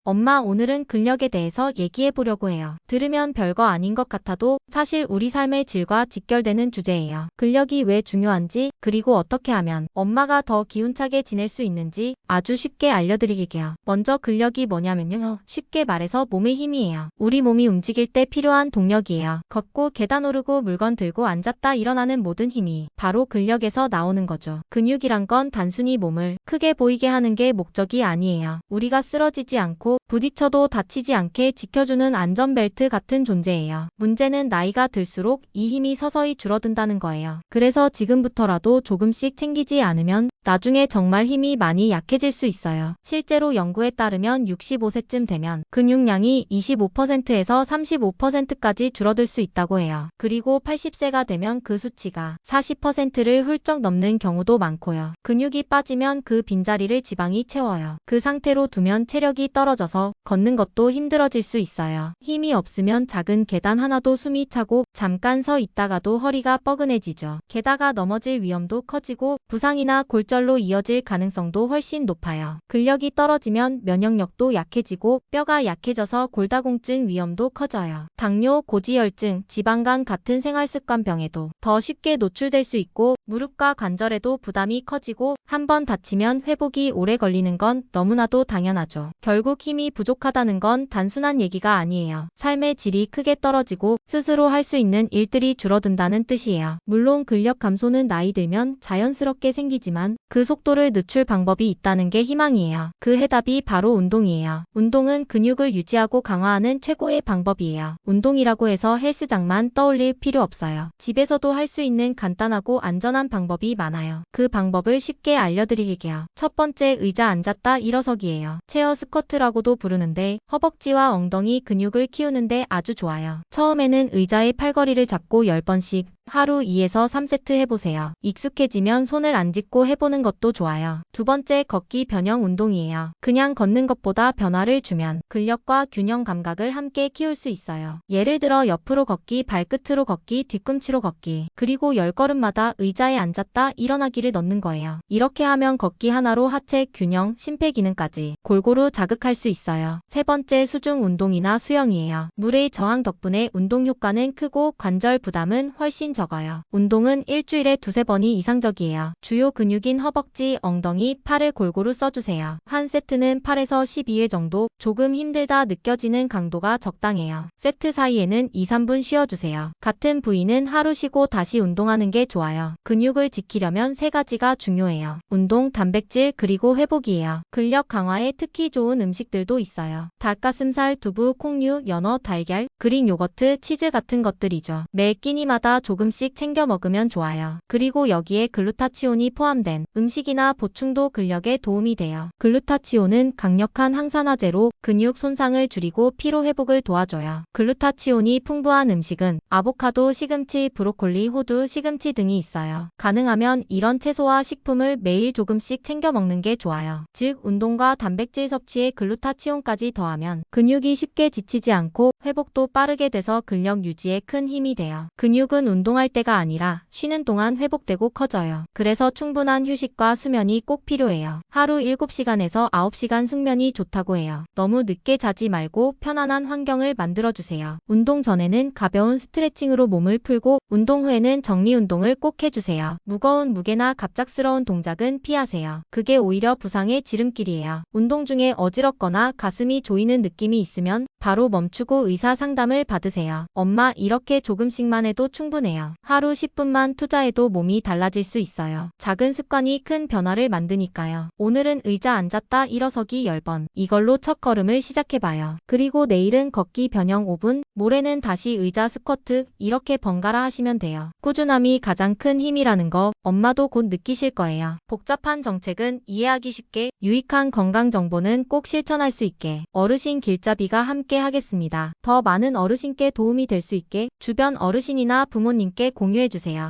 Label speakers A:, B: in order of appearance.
A: 엄마, 오늘은 근력에 대해서 얘기해 보려고 해요. 들으면 별거 아닌 것 같아도 사실 우리 삶의 질과 직결되는 주제예요. 근력이 왜 중요한지, 그리고 어떻게 하면 엄마가 더 기운차게 지낼 수 있는지 아주 쉽게 알려드릴게요. 먼저 근력이 뭐냐면요. 쉽게 말해서 몸의 힘이에요. 우리 몸이 움직일 때 필요한 동력이에요. 걷고 계단 오르고 물건 들고 앉았다 일어나는 모든 힘이 바로 근력에서 나오는 거죠. 근육이란 건 단순히 몸을 크게 보이게 하는 게 목적이 아니에요. 우리가 쓰러지지 않고 부딪혀도 다치지 않게 지켜주는 안전벨트 같은 존재예요. 문제는 나이가 들수록 이 힘이 서서히 줄어든다는 거예요. 그래서 지금부터라도 조금씩 챙기지 않으면 나중에 정말 힘이 많이 약해질 수 있어요. 실제로 연구에 따르면 65세쯤 되면 근육량이 25%에서 35%까지 줄어들 수 있다고 해요. 그리고 80세가 되면 그 수치가 40%를 훌쩍 넘는 경우도 많고요. 근육이 빠지면 그 빈자리를 지방이 채워요. 그 상태로 두면 체력이 떨어져서 걷는 것도 힘들어질 수 있어요. 힘이 없으면 작은 계단 하나도 숨이 차고 잠깐 서 있다가도 허리가 뻐근해지죠. 게다가 넘어질 위험도 커지고 부상이나 골절로 이어질 가능성도 훨씬 높아요. 근력이 떨어지면 면역력도 약해지고 뼈가 약해져서 골다공증 위험도 커져요. 당뇨, 고지혈증, 지방간 같은 생활습관병에도 더 쉽게 노출될 수 있고 무릎과 관절에도 부담이 커지고 한번 다치면 회복이 오래 걸리는 건 너무나도 당연하죠. 결국 힘이 부족하다는 건 단순한 얘기가 아니에요. 삶의 질이 크게 떨어지고 스스로 할 수 있는 일들이 줄어든다는 뜻이에요. 물론 근력 감소는 나이 들면 자연스럽게 생기지만 그 속도를 늦출 방법이 있다는 게 희망이에요. 그 해답이 바로 운동이에요. 운동은 근육을 유지하고 강화하는 최고의 방법이에요. 운동이라고 해서 헬스장만 떠올릴 필요 없어요. 집에서도 할 수 있는 간단하고 안전한 방법이 많아요. 그 방법을 쉽게 알려드릴게요. 첫 번째, 의자 앉았다 일어서기예요. 체어 스쿼트라고도 부르는데 허벅지와 엉덩이 근육을 키우는데 아주 좋아요. 처음에는 의자의 팔걸이를 잡고 10번씩 하루 2에서 3세트 해보세요. 익숙해지면 손을 안 짚고 해보는 것도 좋아요. 두 번째, 걷기 변형 운동이에요. 그냥 걷는 것보다 변화를 주면 근력과 균형 감각을 함께 키울 수 있어요. 예를 들어 옆으로 걷기, 발끝으로 걷기, 뒤꿈치로 걷기, 그리고 10걸음마다 의자에 앉았다 일어나기를 넣는 거예요. 이렇게 하면 걷기 하나로 하체 균형, 심폐기능까지 골고루 자극할 수 있어요. 세 번째, 수중 운동이나 수영이에요. 물의 저항 덕분에 운동 효과는 크고 관절 부담은 훨씬 적어요. 운동은 일주일에 2~3번이 이상적이에요. 주요 근육인 허벅지, 엉덩이, 팔을 골고루 써주세요. 한 세트는 8에서 12회 정도, 조금 힘들다 느껴지는 강도가 적당해요. 세트 사이에는 2~3분 쉬어주세요. 같은 부위는 하루 쉬고 다시 운동하는 게 좋아요. 근육을 지키려면 3가지가 중요해요. 운동, 단백질, 그리고 회복이에요. 근력 강화에 특히 좋은 음식들도 있어요. 닭가슴살, 두부, 콩류, 연어, 달걀, 그릭 요거트, 치즈 같은 것들이죠. 매 끼니마다 조금씩 챙겨 먹으면 좋아요. 그리고 여기에 글루타치온이 포함된 음식이나 보충도 근력에 도움이 돼요. 글루타치온은 강력한 항산화제로 근육 손상을 줄이고 피로 회복을 도와줘요. 글루타치온이 풍부한 음식은 아보카도, 시금치, 브로콜리, 호두, 시금치 등이 있어요. 가능하면 이런 채소와 식품을 매일 조금씩 챙겨 먹는 게 좋아요. 즉, 운동과 단백질 섭취에 글루타치온까지 더하면 근육이 쉽게 지치지 않고 회복도 빠르게 돼서 근력 유지에 큰 힘이 돼요. 근육은 운동할 때가 아니라 쉬는 동안 회복되고 커져요. 그래서 충분한 휴식과 수면이 꼭 필요해요. 하루 7시간에서 9시간 숙면이 좋다고 해요. 너무 늦게 자지 말고 편안한 환경을 만들어주세요. 운동 전에는 가벼운 스트레칭으로 몸을 풀고 운동 후에는 정리 운동을 꼭 해주세요. 무거운 무게나 갑작스러운 동작은 피하세요. 그게 오히려 부상의 지름길이에요. 운동 중에 어지럽거나 가슴이 조이는 느낌이 있으면 바로 멈추고 의사 상담을 받으세요. 엄마, 이렇게 조금씩만 해도 충분해요. 하루 10분만 투자해도 몸이 달라질 수 있어요. 작은 습관이 큰 변화를 만드니까요. 오늘은 의자 앉았다 일어서기 10번. 이걸로 첫 걸음을 시작해봐요. 그리고 내일은 걷기 변형 5분, 모레는 다시 의자 스쿼트, 이렇게 번갈아 하시면 돼요. 꾸준함이 가장 큰 힘이라는 거 엄마도 곧 느끼실 거예요. 복잡한 정책은 이해하기 쉽게, 유익한 건강 정보는 꼭 실천할 수 있게 어르신 길잡이가 함께 하겠습니다. 더 많은 어르신께 도움이 될 수 있게 주변 어르신이나 부모님께 공유해주세요.